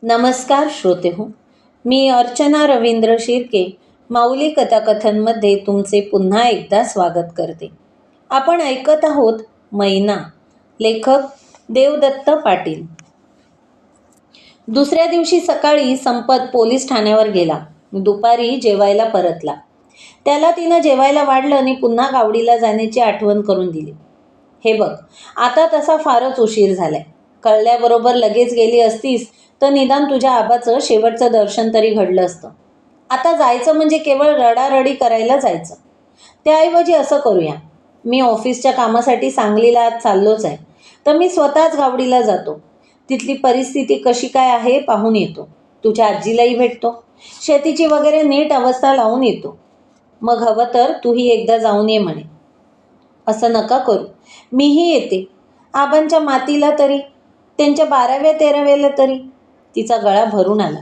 नमस्कार श्रोते हो, मी अर्चना रवींद्र शिर्के माऊली कथाकथनमध्ये तुमचे पुन्हा एकदा स्वागत करते. आपण ऐकत आहोत मैना, लेखक देवदत्त पाटील. दुसऱ्या दिवशी सकाळी संपत पोलीस ठाण्यावर गेला. दुपारी जेवायला परतला. त्याला तिनं जेवायला वाढलं आणि पुन्हा गावडीला जाण्याची आठवण करून दिली. हे बघ, आता तसा फारच उशीर झालाय. कळल्याबरोबर लगेच गेली असतीस तर निदान तुझ्या आबाचं शेवटचं दर्शन तरी घडलं असतं. आता जायचं म्हणजे केवळ रडारडी करायला जायचं. त्याऐवजी असं करूया, मी ऑफिसच्या कामासाठी सांगलीला आज चाललोच आहे, तर मी स्वतःच गावडीला जातो. तिथली परिस्थिती कशी काय आहे पाहून येतो. तुझ्या आजीलाही भेटतो, शेतीची वगैरे नीट अवस्था लावून येतो. मग हवं तर तूही एकदा जाऊन ये म्हणे. असं नका करू, मीही येते. आबांच्या मातीला तरी, त्यांच्या 12व्या-13व्याला तरी. तिचा गळा भरून आला.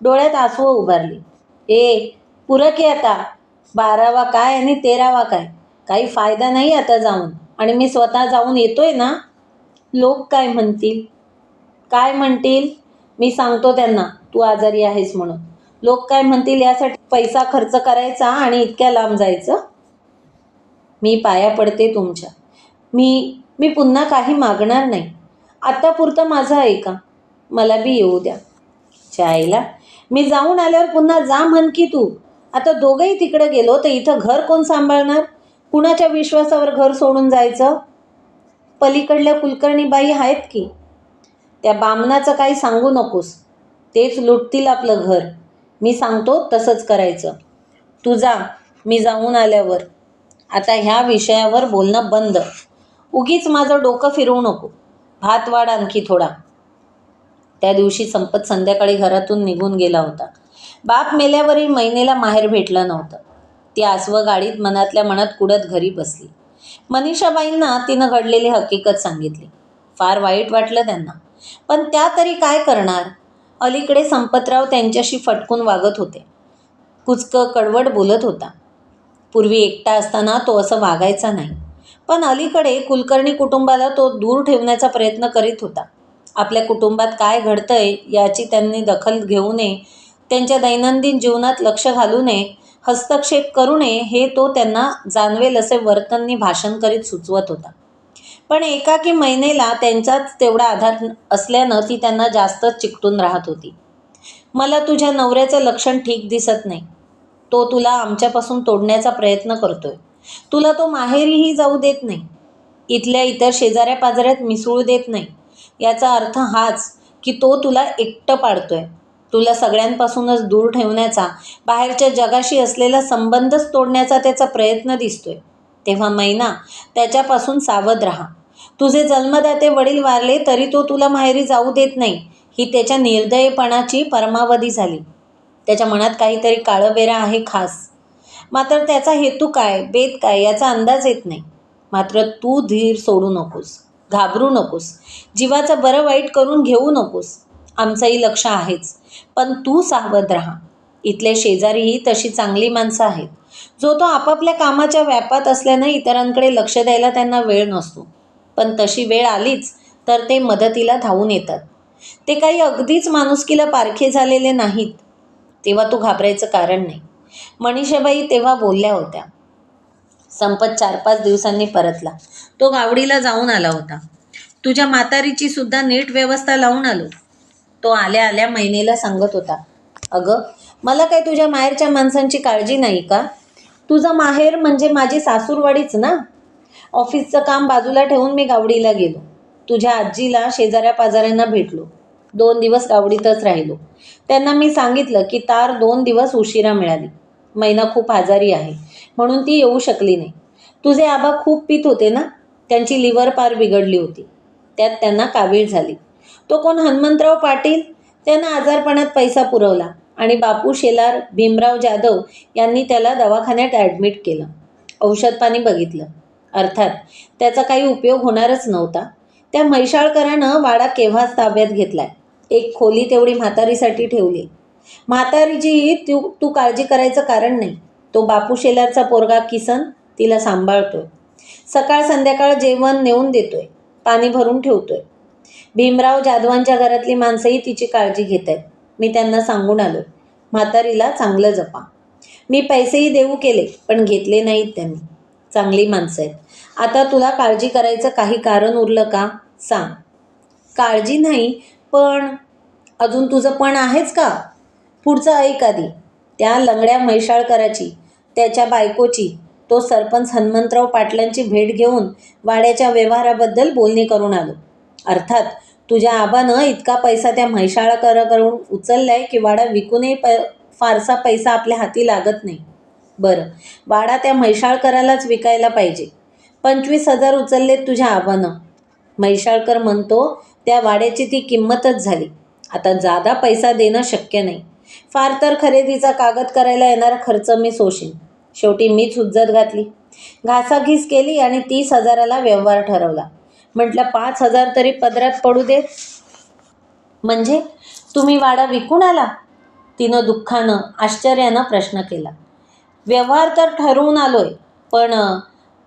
डोळ्यात आसवं उभारली. पुरं की आता. 12वा काय आणि 13वा काय, काही फायदा नाही आता जाऊन. आणि मी स्वतः जाऊन येतोय ना. लोक काय म्हणतील? काय म्हणतील? मी सांगतो त्यांना तू आजारी आहेस म्हणून. लोक काय म्हणतील यासाठी पैसा खर्च करायचा आणि इतक्या लांब जायचं? मी पाया पडते तुमच्या. मी पुन्हा काही मागणार नाही. आत्तापुरतं माझं ऐका. मला बी येऊ द्या. चायला, मी जाऊन आल्यावर पुन्हा जा म्हण की तू. आता दोघंही तिकडे गेलो तर इथं घर कोण सांभाळणार? कुणाच्या विश्वासावर घर सोडून जायचं? पलीकडल्या कुलकर्णीबाई आहेत की. त्या बामणाचं काही सांगू नकोस. तेच लुटतील आपलं घर. मी सांगतो तसंच करायचं. तू जा, मी जाऊन आल्यावर. आता ह्या विषयावर बोलणं बंद. उगीच माझं डोकं फिरवू नको. भात वाढ आणखी थोडा. त्या दिवशी संपत संध्याकाळी घरातून निघून गेला होता. बाप मेल्यावरही महिनेला माहेर भेटलं नव्हतं. ती आसवं गाडीत मनातल्या मनात कुडत घरी बसली. मनीषाबाईंना तिनं घडलेली हकीकत सांगितली. फार वाईट वाटलं त्यांना, पण त्या तरी काय करणार. अलीकडे संपतराव त्यांच्याशी फटकून वागत होते. कुचकं कडवड बोलत होता. पूर्वी एकटा असताना तो असं वागायचा नाही, पण अलीकडे कुलकर्णी कुटुंबाला तो दूर ठेवण्याचा प्रयत्न करीत होता. आपल्या कुटुंबात काय घडतंय याची त्यांनी दखल घेऊ नये, त्यांच्या दैनंदिन जीवनात लक्ष घालू नये, हस्तक्षेप करू नये, हे तो त्यांना जाणवेल असे वर्तननी भाषण करीत सुचवत होता. पण एकाकी महिनेला त्यांचाच तेवढा आधार असल्यानं ती त्यांना जास्तच चिकटून राहत होती. मला तुझ्या नवऱ्याचं लक्षण ठीक दिसत नाही. तो तुला आमच्यापासून तोडण्याचा प्रयत्न करतोय. तुला तो माहेरीही जाऊ देत नाही. इथल्या इतर शेजाऱ्या पाजाऱ्यात मिसळू देत नाही. याचा अर्थ हाच की तो तुला एकटं पाडतोय. तुला सगळ्यांपासूनच दूर ठेवण्याचा, बाहेरच्या जगाशी असलेला संबंधच तोडण्याचा त्याचा प्रयत्न दिसतोय. तेव्हा मैना, त्याच्यापासून सावध राहा. तुझे जन्मदाते वडील वारले तरी तो तुला माहेरी जाऊ देत नाही, ही त्याच्या निर्दयपणाची परमावधी झाली. त्याच्या मनात काहीतरी काळबेरा आहे खास. मात्र त्याचा हेतू काय, बेत काय याचा अंदाज येत नाही. मात्र तू धीर सोडू नकोस, घाबरू नकोस, जीवाचं बरं वाईट करून घेऊ नकोस. आमचंही लक्ष आहेच, पण तू सावध राहा. इथले शेजारीही तशी चांगली माणसं आहेत. जो तो आपापल्या कामाच्या व्यापात असल्यानं इतरांकडे लक्ष द्यायला त्यांना वेळ नसतो. पण तशी वेळ आलीच तर ते मदतीला धावून येतात. ते काही अगदीच माणुसकीला पारखे झालेले नाहीत. तेव्हा तू घाबरायचं कारण नाही. मनीषाबाई तेव्हा बोलल्या होत्या. संपत 4-5 दिवसांनी परतला. तो गावडीला जाऊन आला होता. तुझ्या म्हातारीची सुद्धा नीट व्यवस्था लावून आलो. तो आल्या आल्या महिनेला सांगत होता. अगं, मला काय तुझ्या माहेरच्या माणसांची काळजी नाही का? तुझं माहेर म्हणजे माझी सासूरवाडीच ना. ऑफिसचं काम बाजूला ठेवून मी गावडीला गेलो. तुझ्या आजीला शेजाऱ्या पाजाऱ्यांना भेटलो. 2 दिवस गावडीतच राहिलो. त्यांना मी सांगितलं की तार 2 दिवस उशिरा मिळाली. मैना खूप आजारी आहे म्हणून ती येऊ शकली नाही. तुझे आबा खूप पीत होते ना, त्यांची लिव्हर पार बिघडली होती. त्यात त्यांना कावीळ झाली. तो कोण हनुमंतराव पाटील, त्यांना आजारपणात पैसा पुरवला आणि बापू शेलार, भीमराव जाधव यांनी त्याला दवाखान्यात ॲडमिट केलं. औषधपाणी बघितलं. अर्थात त्याचा काही उपयोग होणारच नव्हता. त्या म्हैसाळकरानं वाडा केव्हाच ताब्यात घेतलाय. एक खोली तेवढी म्हातारीसाठी ठेवली. म्हातारीची तू काळजी करायचं कारण नाही. तो बापू शेलारचा पोरगा किसन तिला सांभाळतोय. सकाळ संध्याकाळ जेवण नेऊन देतोय, पाणी भरून ठेवतोय. भीमराव जाधवांच्या घरातली माणसंही तिची काळजी घेत आहेत. मी त्यांना सांगून आलो, म्हातारीला चांगलं जपा. मी पैसेही देऊ केले, पण घेतले नाहीत त्यांनी. चांगली माणसं आहेत. आता तुला काळजी करायचं काही कारण उरलं का? सांग. काळजी नाही, पण अजून तुझं पण आहेच का? पुढचं ऐक आधी. त्या लंगड्या म्हैसाळकराची, त्याच्या बायकोची, तो सरपंच हनुमंतराव पाटलांची भेट घेऊन वाड्याच्या व्यवहाराबद्दल बोलणी करून आलो. अर्थात तुझ्या आबानं इतका पैसा त्या म्हैसाळकराकडून उचललाय की वाडा विकूनही फारसा पैसा आपल्या हाती लागत नाही. बरं, वाडा त्या म्हैसाळकरालाच विकायला पाहिजे. 25,000 उचललेत तुझ्या आबानं. म्हैसाळकर म्हणतो त्या वाड्याची ती किंमतच झाली. आता जादा पैसा देणं शक्य नाही. फार तर खरेदीचा कागद करायला येणारा खर्च मी सोशीन. शेवटी मीच हुज्जत घातली. घासाघीस केली आणि 30,000ला व्यवहार ठरवला. म्हटलं 5,000 तरी पदरात पडू देत. म्हणजे तुम्ही वाडा विकून आला? तिनं दुःखानं, आश्चर्यानं प्रश्न केला. व्यवहार तर ठरवून आलोय, पण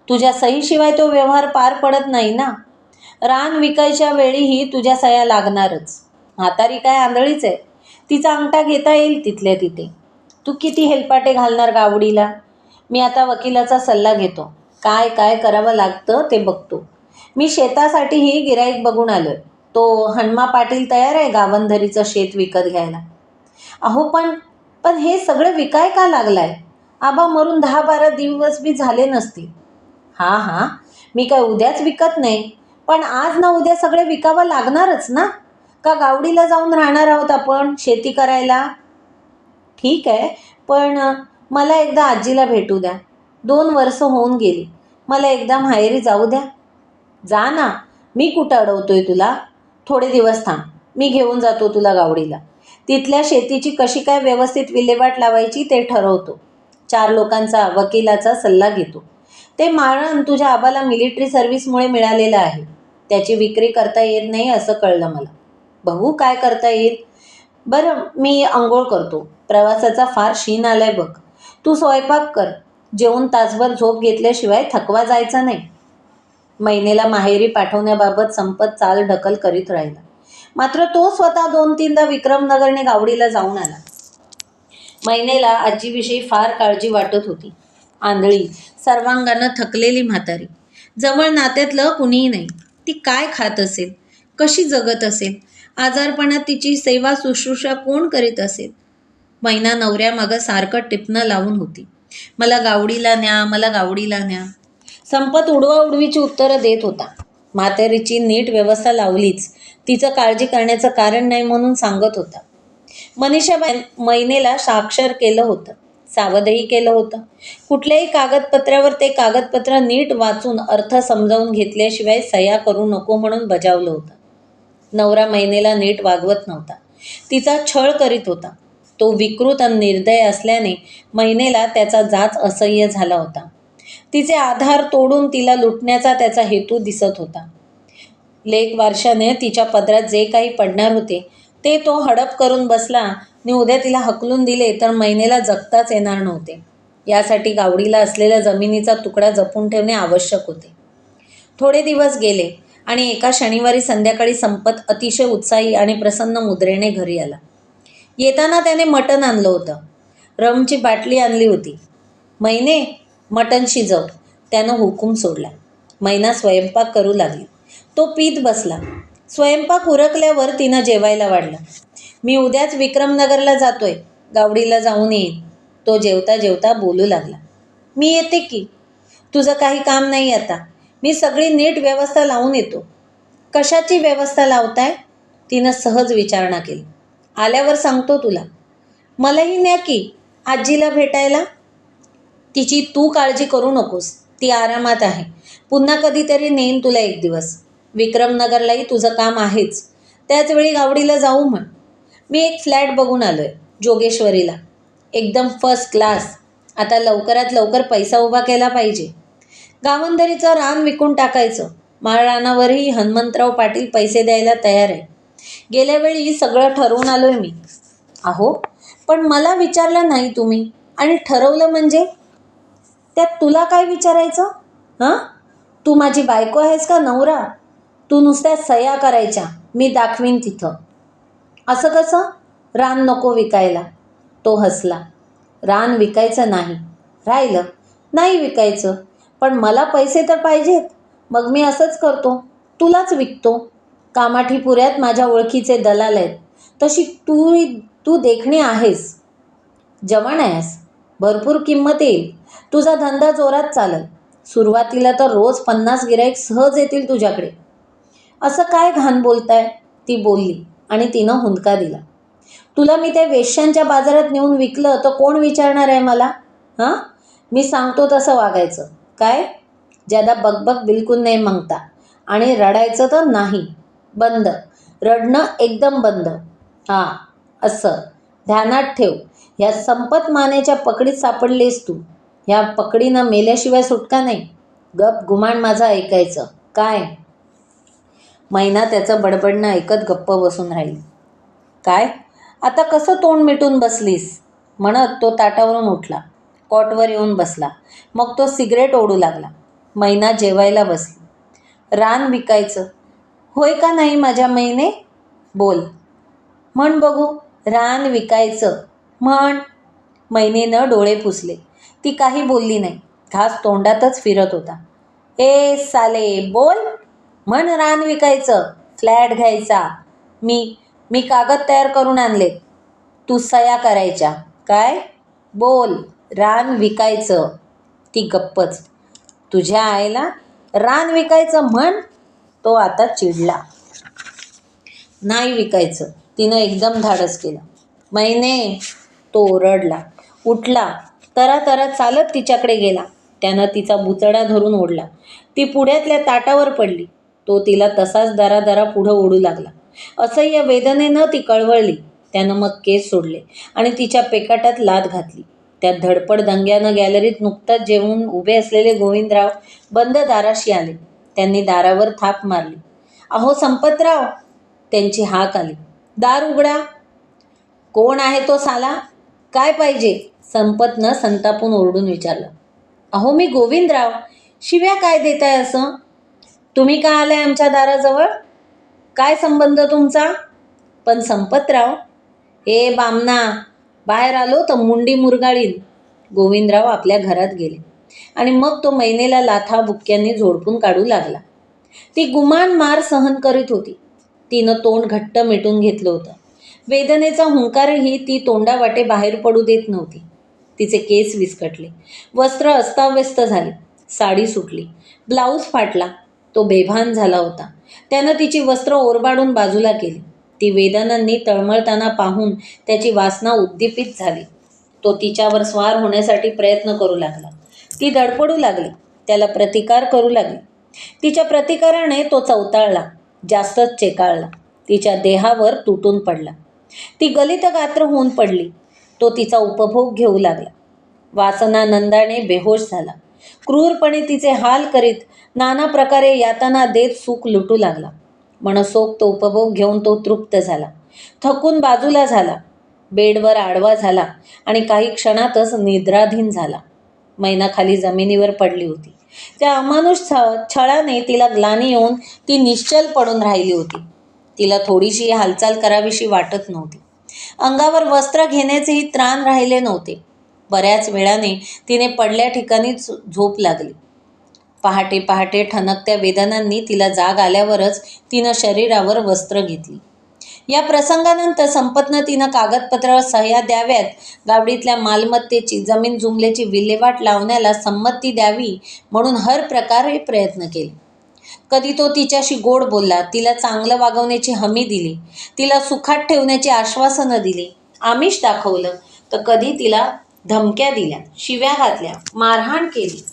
तुझ्या सहीशिवाय तो व्यवहार पार पडत नाही ना. रान विकायच्या वेळीही तुझ्या सह्या लागणारच. म्हातारी काय आंधळीच आहे. तिचा अंगठा घेता येईल तिथल्या तिथे. तू किती हेलपाटे घालणार गावडीला? मी आता वकिलाचा सल्ला घेतो. काय काय करावं लागतं ते बघतो. मी शेतासाठीही गिऱ्हाईक बघून आलोय. तो हनुमा पाटील तयार आहे गावंधरीचं शेत विकत घ्यायला. अहो पण पण हे सगळं विकाय का लागलाय? आबा मरून 10-12 दिवस बी झाले नसतील. हां हां, मी काय उद्याच विकत नाही, पण आज ना उद्या सगळे विकावं लागणारच ना. का गावडीला जाऊन राहणार आहोत आपण शेती करायला? ठीक आहे, पण मला एकदा आजीला भेटू द्या. 2 वर्ष होऊन गेली. मला एकदा माहेरी जाऊ द्या. जा ना, मी कुठं अडवतोय तुला. थोडे दिवस थांब, मी घेऊन जातो तुला गावडीला. तिथल्या शेतीची कशी काय व्यवस्थित विल्हेवाट लावायची ते ठरवतो. 4 लोकांचा, वकिलाचा सल्ला घेतो. ते मारण तुझ्या आबाला मिलिटरी सर्व्हिसमुळे मिळालेलं आहे. त्याची विक्री करता येत नाही असं कळलं मला. बघू काय करता येईल. बरं, मी अंघोळ करतो. प्रवासाचा फार शीण आलाय बघ. तू स्वयंपाक कर. जेवून तासभर झोप घेतल्याशिवाय थकवा जायचा नाही. महिनेला माहेरी पाठवण्याबाबत संपत चाल ढकल करीत राहिला. मात्र तो स्वतः 2-3दा विक्रमनगरने गावडीला जाऊन आला. महिनेला आजीविषयी फार काळजी वाटत होती. आंधळी, सर्वांगानं थकलेली म्हातारी. जवळ नात्यातलं कुणीही नाही. ती काय खात असेल, कशी जगत असेल, आजारपणात तिची सेवा शुश्रूषा कोण करीत असेल. मैना नवऱ्यामागं सारखं टिपणं लावून होती. मला गावडीला न्या, मला गावडीला न्या. संपत उडवाउडवीची उत्तरं देत होता. म्हातारीची नीट व्यवस्था लावलीच, तिचं काळजी करण्याचं कारण नाही म्हणून सांगत होता. मनीषाबाई मैनेला साक्षर केलं होतं, सावधही केलं होतं. कुठल्याही कागदपत्रावर ते कागदपत्र नीट वाचून अर्थ समजावून घेतल्याशिवाय सह्या करू नको म्हणून बजावलं होतं. नवरा मैनेला नीट वागवत नव्हता. तिचा छळ करीत होता. तो विकृत आणि निर्दय असल्याने मैनेला त्याचा जाच असह्य झाला होता. तिचे आधार तोडून तिला लुटण्याचा त्याचा हेतू दिसत होता. लेक वारशाने तिच्या पदरात जे काही पडणार होते ते तो हडप करून बसला आणि उद्या तिला हकलून दिले तर मैनेला जगताच येणार नव्हते. यासाठी गावडीला असलेल्या जमिनीचा तुकडा जपून ठेवणे आवश्यक होते. थोडे दिवस गेले आणि एका शनिवारी संध्याकाळी संपत अतिशय उत्साही आणि प्रसन्न मुद्रेने घरी आला. येताना त्याने मटण आणलं होतं. रमची बाटली आणली होती. मैने, मटण शिजव, त्यानं हुकूम सोडला. मैना स्वयंपाक करू लागली. तो पीत बसला. स्वयंपाक उरकल्यावर तिनं जेवायला वाढलं. मी उद्याच विक्रमनगरला जातोय, गावडीला जाऊन येईन. तो जेवता जेवता बोलू लागला. मी येते की. तुझं काही काम नाही आता. मी सगळी नीट व्यवस्था लावून येतो. कशाची व्यवस्था लावताय? तिनं सहज विचारणा केली. आल्यावर सांगतो तुला. मलाही न्या की आजीला भेटायला. तिची तू काळजी करू नकोस, ती आरामात आहे. पुन्हा कधीतरी नेईन तुला एक दिवस. विक्रमनगरलाही तुझं काम आहेच. त्याचवेळी गावडीला जाऊ म्हण. मी एक फ्लॅट बघून आलोय जोगेश्वरीला, एकदम फर्स्ट क्लास. आता लवकरात लवकर पैसा उभा केला पाहिजे. गावंधरीचं रान विकून टाकायचं. माळरानावरही हनुमंतराव पाटील पैसे द्यायला तयार आहे. गेल्या वेळी सगळं ठरवून आलोय मी. अहो, पण मला विचारलं नाही तुम्ही. आणि ठरवलं म्हणजे? त्यात तुला काय विचारायचं? हां, तू माझी बायको आहेस का नवरा? तू नुसत्या सह्या करायच्या, मी दाखवीन तिथं. असं कसं? रान नको विकायला. तो हसला. रान विकायचं नाही. राहिलं. नाही विकायचं, पण मला पैसे तर पाहिजेत. मग मी असंच करतो, तुलाच विकतो. कामाठीपुऱ्यात माझ्या ओळखीचे दलाल आहेत. तशी तू देखणी आहेस, जवान आहेस, भरपूर किंमत येईल. तुझा धंदा जोरात चालेल. सुरुवातीला तर रोज 50 गिराईक सहज येतील तुझ्याकडे. असं काय घाण बोलताय? ती बोलली आणि तिनं हुंदका दिला. तुला मी त्या वेश्यांच्या बाजारात नेऊन विकलं तर कोण विचारणार आहे मला? हां, मी सांगतो तसं वागायचं. काय? ज्यादा बकबक बिलकुल नाही मागता. आणि रडायचं तर नाही. बंद. रडणं एकदम बंद. हां, असं ध्यानात ठेव. ह्या संपत मानेच्या पकडीत सापडलीस तू. ह्या पकडीनं मेल्याशिवाय सुटका नाही. गप गुमान माझं ऐकायचं. काय? मैना त्याचं बडबडणं ऐकत गप्प बसून राहिली. काय? आता कसं तोंड मिटून बसलीस? म्हणत तो ताटावरून उठला. कॉटवर येऊन बसला. मग तो सिगरेट ओढू लागला. मैना जेवायला बसली. रान विकायचं होय का नाही माझ्या मैने? बोल. म्हण बघू. रान विकायचं म्हण. मैनेनं डोळे पुसले. ती काही बोलली नाही. घास तोंडातच फिरत होता. ए साले, बोल. म्हण रान विकायचं. फ्लॅट घ्यायचा. मी कागद तयार करून आणले. तू सह्या करायच्या. काय? बोल. रान विकायचं. ती गप्पच. तुझ्या आईला रान विकायचं म्हण. तो आता चिडला. नाही विकायचं. तिनं एकदम धाडस केलं. मैने. तो ओरडला. उठला. तरा चालत तिच्याकडे गेला. त्यानं तिचा बुचडा धरून ओढला. ती पुढ्यातल्या ताटावर पडली. तो तिला तसाच दरादरा पुढं ओढू लागला. असह्य वेदनेनं ती कळवळली. त्यानं मग केस सोडले आणि तिच्या पेकाटात लाथ घातली. त्या धडपड दंग्यानं गॅलरीत नुकताच जेवून उभे असलेले गोविंदराव बंद दाराशी आले. त्यांनी दारावर थाप मारली. अहो संपतराव. त्यांची हाक आली. दार उघडा. कोण आहे तो साला? काय पाहिजे? संपतनं संतापून ओरडून विचारलं. अहो मी गोविंदराव. शिव्या काय देताय असं? तुम्ही का आलाय आमच्या दाराजवळ? काय संबंध तुमचा? पण संपतराव. ए बामना, बाहेर आलो तर मुंडी मुरगाळीन. गोविंदराव आपल्या घरात गेले आणि मग तो मैनेला लाथा बुक्क्यांनी झोडपून काढू लागला. ती गुमान मार सहन करीत होती. तिनं तोंड घट्ट मिटून घेतलं होतं. वेदनेचा हुंकारही ती तोंडावाटे बाहेर पडू देत नव्हती. तिचे केस विस्कटले. वस्त्र अस्ताव्यस्त झाले. साडी सुटली. ब्लाऊज फाटला. तो बेभान झाला होता. त्यानं तिची वस्त्र ओरबाडून बाजूला केली. ती वेदनांनी तळमळताना पाहून त्याची वासना उद्दीपित झाली. तो तिच्यावर स्वार होण्यासाठी प्रयत्न करू लागला. ती धडपडू लागली. त्याला प्रतिकार करू लागली. तिच्या प्रतिकाराने तो चवताळला. जास्तच चेकाळला. तिच्या देहावर तुटून पडला. ती गलित गात्र होऊन पडली. तो तिचा उपभोग घेऊ लागला. वासनानंदाने बेहोश झाला. क्रूरपणे तिचे हाल करीत नाना प्रकारे यातना देत सुख लुटू लागला. मनसोक्त उपभोग घेऊन तो तृप्त झाला. थकून बाजूला झाला. बेडवर आडवा झाला आणि काही क्षणातच निद्राधीन झाला. मैना खाली जमिनीवर पडली होती. त्या अमानुष छळाने तिला ग्लानी येऊन ती निश्चल पडून राहिली होती. तिला थोडीशी हालचाल करावीशी वाटत नव्हती. अंगावर वस्त्र घेण्याचेही त्राण राहिले नव्हते. बऱ्याच वेळाने तिने पडल्या ठिकाणीच झोप लागली. पहाटे पहाटे ठणकत्या वेदनांनी तिला जाग आल्यावरच तिनं शरीरावर वस्त्र घेतली. या प्रसंगानंतर संपतनं तिनं कागदपत्रावर सह्या द्याव्यात, गावडीतल्या मालमत्तेची, जमीन जुमल्याची विल्हेवाट लावण्याला संमती द्यावी म्हणून हर प्रकारे प्रयत्न केले. कधी तो तिच्याशी गोड बोलला, तिला चांगलं वागवण्याची हमी दिली, तिला सुखात ठेवण्याची आश्वासनं दिली, आमिष दाखवलं, तर कधी तिला धमक्या दिल्या, शिव्या घातल्या, मारहाण केली.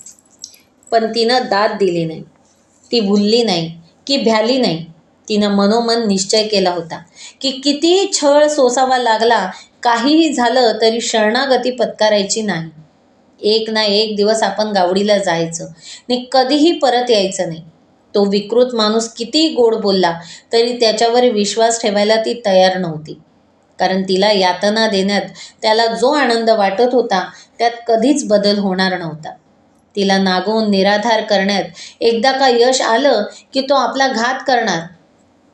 पण तिनं दाद दिली नाही. ती भुलली नाही की भ्याली नाही. तिनं मनोमन निश्चय केला होता की कितीही छळ सोसावा लागला, काहीही झालं तरी शरणागती पत्करायची नाही. एक ना एक दिवस आपण गावडीला जायचं आणि कधीही परत यायचं नाही. तो विकृत माणूस कितीही गोड बोलला तरी त्याच्यावर विश्वास ठेवायला ती तयार नव्हती. कारण तिला यातना देण्यात त्याला जो आनंद वाटत होता त्यात कधीच बदल होणार नव्हता. तिला नागवून निराधार करण्यात एकदा का यश आलं की तो आपला घात करणार,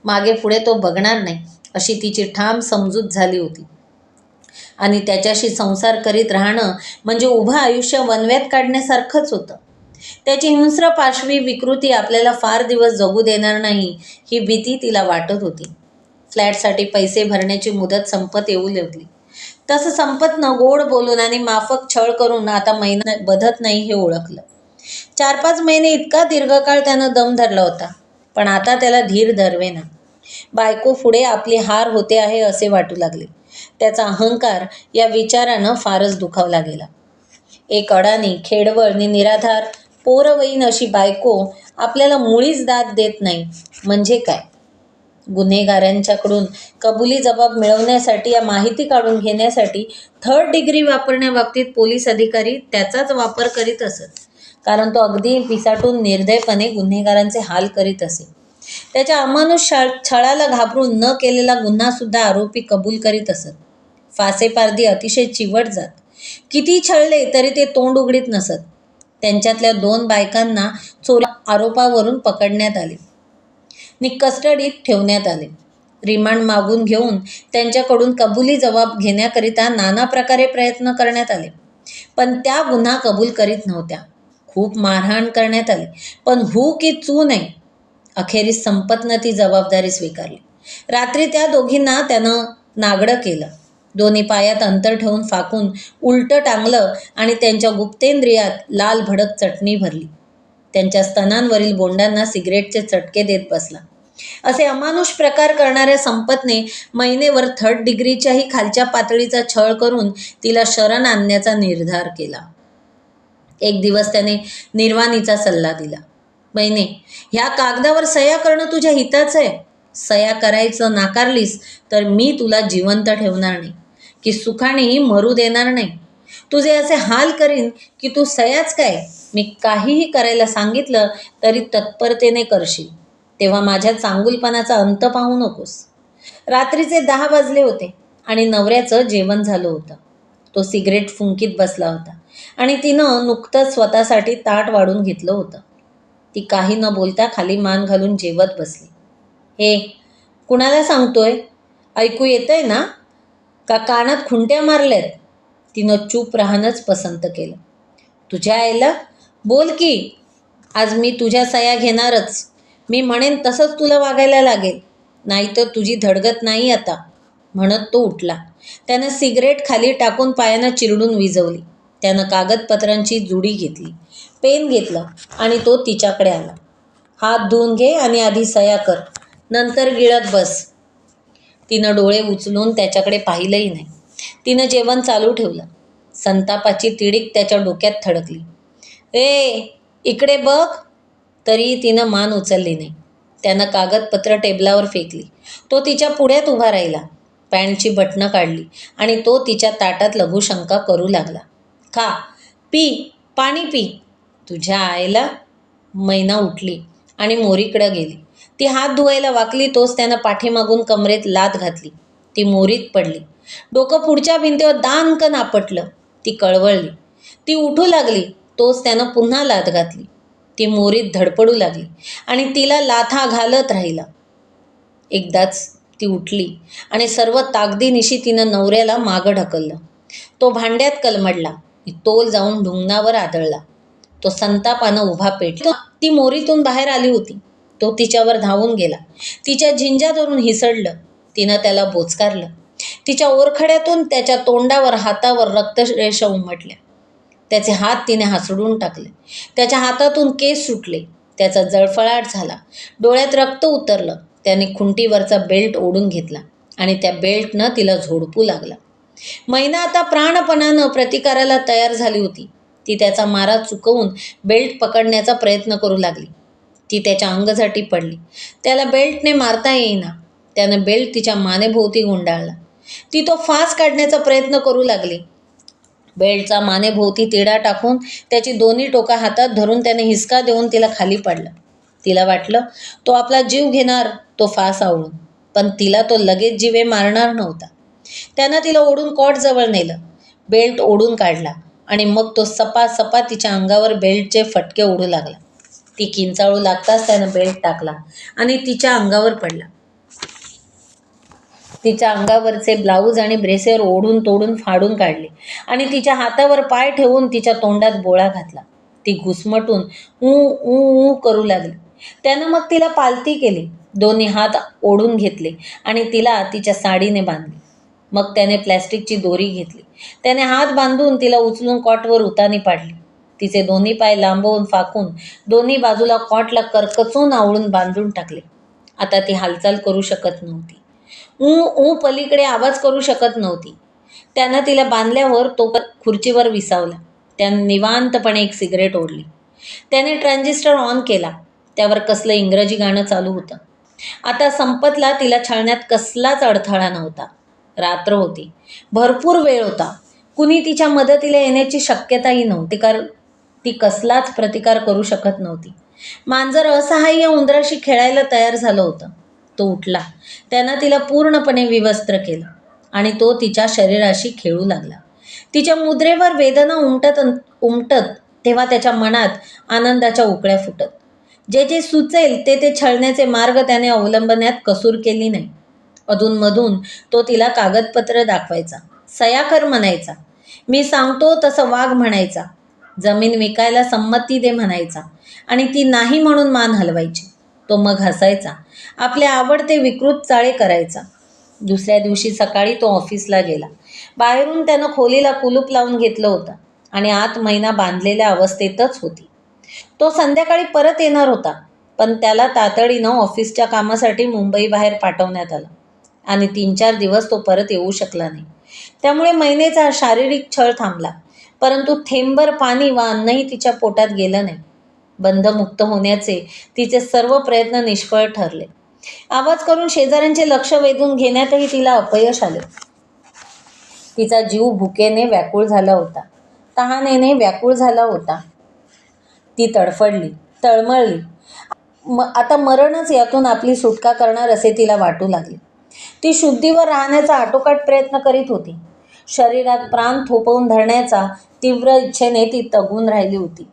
मागे पुढे तो बघणार नाही अशी तिची ठाम समजूत झाली होती. आणि त्याच्याशी संसार करीत राहणं म्हणजे उभं आयुष्य वणव्यात काढण्यासारखंच होतं. त्याची हिंस्र पाशवी विकृती आपल्याला फार दिवस जगू देणार नाही ही भीती तिला वाटत होती. फ्लॅटसाठी पैसे भरण्याची मुदत संपत येऊ लागली. तसं संपत न गोड बोलून आणि माफक छळ करून आता महिना बधत नाही हे ओळखलं. 4-5 महिने इतका दीर्घकाळ त्यानं दम धरला होता, पण आता त्याला धीर धरवेना. बायको पुढे आपली हार होते आहे असे वाटू लागले. त्याचा अहंकार या विचारानं फारच दुखावला गेला. एक अडाणी, खेडवळ आणि निराधार पोरवयीन अशी बायको आपल्याला मुळीच दाद देत नाही म्हणजे काय? गुन्हेगारांच्याकडून कबुली जबाब मिळवण्यासाठी या माहिती काढून घेण्यासाठी 3rd डिग्री वापरण्याबाबतीत पोलीस अधिकारी त्याचाच वापर करीत असत, कारण तो अगदी पिसाटून निर्दयपणे गुन्हेगारांचे हाल करीत असे. त्याच्या अमानुष छळाला घाबरून न केलेला गुन्हासुद्धा आरोपी कबूल करीत असत. फासेपारधी अतिशय चिवट जात. किती छळले तरी ते तोंड उघडीत नसत. त्यांच्यातल्या 2 बायकांना चोरी आरोपावरून पकडण्यात आले नि कस्टडीत ठेवण्यात आले. रिमांड मागून घेऊन त्यांच्याकडून कबुली जबाब घेण्याकरिता नाना प्रकारे प्रयत्न करण्यात आले, पण त्या गुन्हा कबूल करीत नव्हत्या. खूप मारहाण करण्यात आली, पण हू की चू नाही. अखेरीस संपतनं ती जबाबदारी स्वीकारली. रात्री त्या दोघींना त्यानं नागडं केलं. दोन्ही पायात अंतर ठेवून फाकून उलटं टांगलं आणि त्यांच्या गुप्तेंद्रियात लाल भडक चटणी भरली. त्यांच्या स्तनांवरील बोंडांना सिगरेटचे चटके देत बसला. असे अमानुष प्रकार करणाऱ्या संपतने महिनेवर 3rd डिग्रीच्याही खालच्या पातळीचा छळ करून तिला शरण आणण्याचा निर्धार केला. एक दिवस त्याने निर्वाणीचा सल्ला दिला. बहिणे, ह्या कागदावर सह्या करणं तुझ्या हिताचं आहे. सह्या करायचं नाकारलीस तर मी तुला जिवंत ठेवणार नाही, की सुखानेही मरू देणार नाही. तुझे असे हाल करीन की तू सह्याच काय, मी काहीही करायला सांगितलं तरी तत्परतेने करशील. तेव्हा माझ्या चांगुलपणाचा अंत पाहू नकोस. रात्रीचे 10 वाजले होते आणि नवऱ्याचं जेवण झालं होतं. तो सिगरेट फुंकीत बसला होता आणि तिनं नुकतंच स्वतःसाठी ताट वाढून घेतलं होतं. ती काही न बोलता खाली मान घालून जेवत बसली. हे कुणाला सांगतोय? ऐकू येतंय ना? का कानात खुंट्या मारल्यात? तिनं चूप राहणंच पसंत केलं. तुझ्या आईला बोल की, आज मी तुझ्या सह्या घेणारच. मी म्हणेन तसंच तुला वागायला लागेल, नाहीतर तुझी धडगत नाही आता, म्हणत तो उठला. त्यानं सिगरेट खाली टाकून पायानं चिरडून विझवली. त्यानं कागदपत्रांची जुडी घेतली, पेन घेतलं आणि तो तिच्याकडे आला. हात धुवून घे आणि आधी सह्या कर, नंतर गिळत बस. तिनं डोळे उचलून त्याच्याकडे पाहिलंही नाही. तिनं जेवण चालू ठेवलं. संतापाची तिडीक त्याच्या डोक्यात थडकली. ए, इकडे बघ. तरी तिनं मान उचलली नाही. त्यानं कागदपत्र टेबलावर फेकली. तो तिच्या पुढ्यात उभा राहिला. पॅन्टची बटणं काढली आणि तो तिच्या ताटात लघुशंका करू लागला. खा, पी, पाणी पी. तुझ्या आईला. मैना उठली आणि मोरीकडं गेली. ती हात धुवायला वाकली तोच त्यानं पाठीमागून कमरेत लाथ घातली. ती मोरीत पडली. डोकं पुढच्या भिंतीवर दानकन आपटलं. ती कळवळली. ती उठू लागली तोच त्यानं पुन्हा लाथ घातली. ती मोरीत धडपडू लागली आणि तिला लाथा घालत राहिला. एकदाच ती उठली आणि सर्व ताकदीनिशी तिनं नवऱ्याला मागं ढकललं. तो भांड्यात कलमडला. तोल जाऊन ढुंगणावर आदळला. तो संतापानं उभा पेटला. ती मोरीतून बाहेर आली होती. तो तिच्यावर धावून गेला. तिच्या झिंजा धरून हिसडलं. तिनं त्याला बोचकारलं. तिच्या ओरखड्यातून त्याच्या तोंडावर, हातावर रक्तरेषा उमटल्या. त्याचे हात तिने हासडून टाकले. त्याच्या हातातून केस सुटले. त्याचा जळफळाट झाला. डोळ्यात रक्त उतरलं. त्याने खुंटीवरचा बेल्ट ओढून घेतला आणि त्या बेल्टनं तिला झोडपू लागला. मैना आता प्राणपणानं प्रतिकाराला तयार झाली होती. ती त्याचा मारा चुकवून बेल्ट पकडण्याचा प्रयत्न करू लागली. ती त्याच्या अंगझाटी पडली. त्याला बेल्टने मारता येईना. त्यानं बेल्ट तिच्या मानेभोवती गुंडाळला. ती तो फास काढण्याचा प्रयत्न करू लागली. बेल्टचा मानेभोवती तिडा टाकून त्याची दोन्ही टोकं हातात धरून त्याने हिसका देऊन तिला खाली पाडलं. तिला वाटलं तो आपला जीव घेणार तो फास आवळून, पण तिला तो लगेच जीवे मारणार नव्हता. त्यानं तिला ओढून कॉटजवळ नेलं. बेल्ट ओढून काढला आणि मग तो सपासपा तिच्या अंगावर बेल्टचे फटके उडू लागला. ती किंचाळू लागताच त्यानं बेल्ट टाकला आणि तिच्या अंगावर पडला. तिच्या अंगावरचे ब्लाऊज आणि ब्रेसेर ओढून तोडून फाडून काढले आणि तिच्या हातावर पाय ठेवून तिच्या तोंडात बोळा घातला. ती घुसमटून ऊ ऊ ऊ करू लागली. त्यानं मग तिला पालती केली, दोन्ही हात ओढून घेतले आणि तिला तिच्या साडीने बांधले. मग त्याने प्लॅस्टिकची दोरी घेतली. त्याने हात बांधून तिला उचलून कॉटवर उतानी पाडली. तिचे दोन्ही पाय लांबवून फाकून दोन्ही बाजूला कॉटला करकचून आवळून बांधून टाकले. आता ती हालचाल करू शकत नव्हती. ऊ ऊ पलीकडे आवाज करू शकत नव्हती. त्यानं तिला बांधल्यावर तो खुर्चीवर विसावला. त्यानं निवांतपणे एक सिगरेट ओढली. त्याने ट्रान्झिस्टर ऑन केला. त्यावर कसलं इंग्रजी गाणं चालू होतं. आता संपतला तिला छळण्यात कसलाच अडथळा नव्हता. रात्र होती. भरपूर वेळ होता. कुणी तिच्या मदतीला येण्याची शक्यताही नव्हती, कारण ती कसलाच प्रतिकार करू शकत नव्हती. मांजर असहाय्य उंदराशी खेळायला तयार झालं होतं. तो उठला. त्यानं तिला पूर्णपणे विवस्त्र केलं आणि तो तिच्या शरीराशी खेळू लागला. तिच्या मुद्रेवर वेदना उमटत तेव्हा त्याच्या मनात आनंदाच्या उकळ्या फुटत. जे जे सुचेल ते छळण्याचे मार्ग त्याने अवलंबण्यात कसूर केली नाही. अधूनमधून तो तिला कागदपत्र दाखवायचा, सया कर म्हणायचा, मी सांगतो तसं वाघ म्हणायचा, जमीन विकायला संमती दे म्हणायचा आणि ती नाही म्हणून मान हलवायची. तो मग हसायचा, आपले आवडते विकृत चाळे करायचा. दुसऱ्या दिवशी सकाळी तो ऑफिसला गेला. बाहेरून त्यानं खोलीला कुलूप लावून घेतलं होतं आणि आत मैना बांधलेल्या अवस्थेतच होती. तो संध्याकाळी परत येणार होता, पण त्याला तातडीनं ऑफिसच्या कामासाठी मुंबई बाहेर पाठवण्यात आलं आणि 3-4 दिवस तो परत येऊ शकला नाही. त्यामुळे मैनेचा शारीरिक छळ थांबला, परंतु थेंबर पाणी वा अन्नही तिच्या पोटात गेलं नाही. बंधमुक्त होण्याचे तिचे सर्व प्रयत्न निष्फळ ठरले. आवाज करून शेजाऱ्यांचे लक्ष वेधून घेण्यातही तिला अपयश आले. तिचा जीव भुकेने व्याकुळ झाला होता, तहानेने व्याकुळ झाला होता. ती तडफडली, तळमळली. आता मरणच यातून आपली सुटका करणार असे तिला वाटू लागले. ती शुद्धीवर राहण्याचा आटोकाट प्रयत्न करीत होती. शरीरात प्राण थोपवून धरण्याचा तीव्र इच्छेने ती तगून राहिली होती.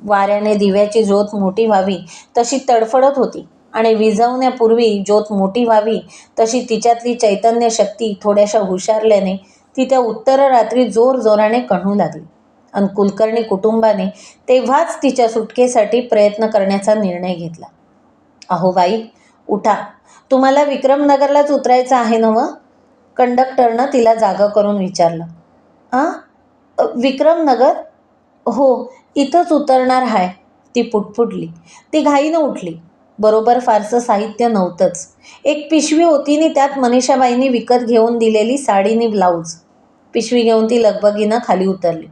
वाऱ्याने दिव्याची ज्योत मोठी व्हावी तशी तडफडत होती आणि विझवण्यापूर्वी ज्योत मोठी व्हावी तशी तिच्यातली चैतन्य शक्ती थोड्याशा हुशारल्याने ती त्या उत्तर रात्री जोरजोराने कण्हू लागली. आणि कुलकर्णी कुटुंबाने तेव्हाच तिच्या सुटकेसाठी प्रयत्न करण्याचा निर्णय घेतला. अहो बाई, उठा, तुम्हाला विक्रमनगरलाच उतरायचं आहे नव्हं? कंडक्टरनं तिला जागा करून विचारलं. विक्रमनगर? हो, इथंच उतरणार आहे, ती पुटपुटली. ती घाईनं उठली. बरोबर फारसं साहित्य नव्हतंच. एक पिशवी होती आणि त्यात मनीषाबाईंनी विकत घेऊन दिलेली साडीनी ब्लाऊज. पिशवी घेऊन ती लगबगीनं खाली उतरली.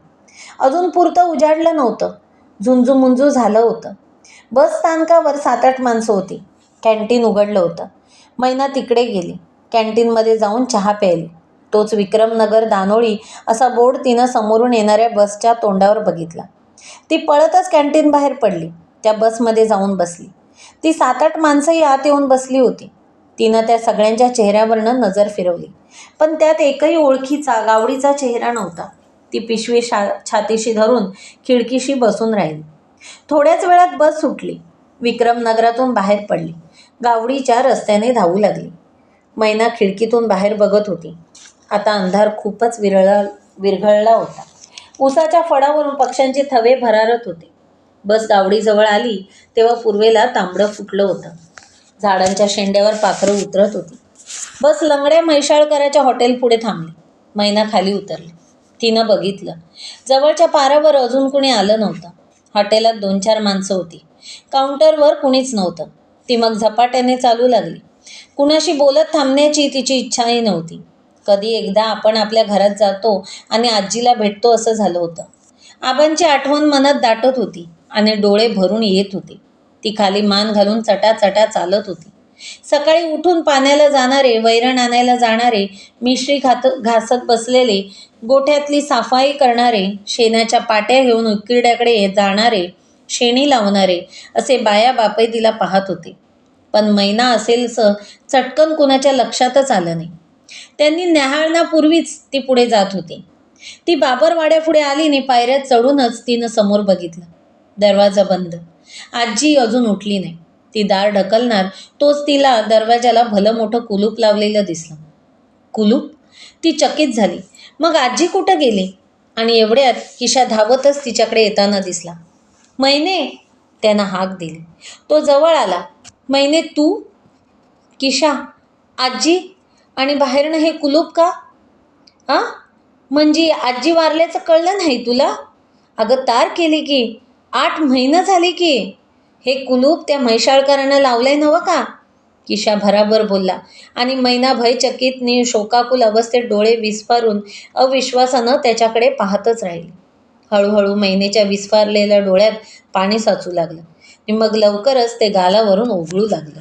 अजून पुरतं उजाडलं नव्हतं. झुंजूमुंजू झालं होतं. बस स्थानकावर 7-8 माणसं होती. कॅन्टीन उघडलं होतं. मैना तिकडे गेली. कॅन्टीनमध्ये जाऊन चहा प्यायली. तोच विक्रमनगर दानोळी असा बोर्ड तिनं समोरून येणाऱ्या बसच्या तोंडावर बघितला. ती पळतच कॅन्टीन बाहेर पडली. त्या बसमध्ये जाऊन बसली. ती 7-8 माणसंही आत येऊन बसली होती. तिनं त्या सगळ्यांच्या चेहऱ्यावरनं नजर फिरवली, पण त्यात एकही ओळखीचा गावडीचा चेहरा नव्हता. ती पिशवी छातीशी धरून खिडकीशी बसून राहिली. थोड्याच वेळात बस सुटली. विक्रमनगरातून बाहेर पडली. गावडीच्या रस्त्याने धावू लागली. मैना खिडकीतून बाहेर बघत होती. आता अंधार खूपच विरघळला होता. उसाच्या फडावरून पक्ष्यांचे थवे भरारत होते. बस गावडीजवळ आली तेव्हा पूर्वेला तांबडं फुटलं होतं. झाडांच्या शेंड्यावर पाखरं उतरत होती. बस लंगड्या म्हैसाळकराच्या हॉटेल पुढे थांबली. मैना खाली उतरली. तिनं बघितलं, जवळच्या पारावर अजून कुणी आलं नव्हतं. हॉटेलात 2-4 माणसं होती. काउंटरवर कुणीच नव्हतं. ती मग झपाट्याने चालू लागली. कुणाशी बोलत थांबण्याची तिची इच्छाही नव्हती. कधी एकदा आपण आपल्या घरात जातो आणि आजीला भेटतो असं झालं होतं. आबांची आठवण मनात दाटत होती आणि डोळे भरून येत होते. ती खाली मान घालून चटाचटा चालत होती. सकाळी उठून पाण्याला जाणारे, वैरण आणायला जाणारे, मिश्री घासत बसलेले, गोठ्यातली साफाई करणारे, शेणाच्या पाट्या घेऊन उकिरड्याकडे जाणारे, शेणी लावणारे असे बाया बापे तिला पाहत होते. पण मैना असेलसं चटकन कुणाच्या लक्षातच आलं नाही. त्यांनी न्याहाळण्यापूर्वीच ती पुढे जात होती. ती बाबरवाड्यापुढे आली आणि पायऱ्यात चढूनच तिनं समोर बघितलं. दरवाजा बंद. आजी अजून उठली नाही. ती दार ढकलणार तोच तिला दरवाजाला भलं मोठं कुलूप लावलेलं दिसलं. कुलूप? ती चकित झाली. मग आजी कुठं गेली? आणि एवढ्यात किशा धावतच तिच्याकडे येताना दिसला. मैने, त्यानं हाक दिली. तो जवळ आला. मैने, तू? किशा, आजी, आणि बाहेरनं हे कुलूप का? आ, म्हणजे आजी वारल्याचं कळलं नाही तुला? अगं तार केली की, 8 महिनं झाली की. हे कुलूप त्या म्हैसाळकरानं लावलंय नवं का? किशा भराभर बोलला आणि मैना भयचकित नि शोकाकुल अवस्थेत डोळे विस्फारून अविश्वासानं त्याच्याकडे पाहतच राहिली. हळूहळू मैनेच्या विस्फारलेल्या डोळ्यात पाणी साचू लागलं. मग लवकरच ते गालावरून ओघळू लागलं.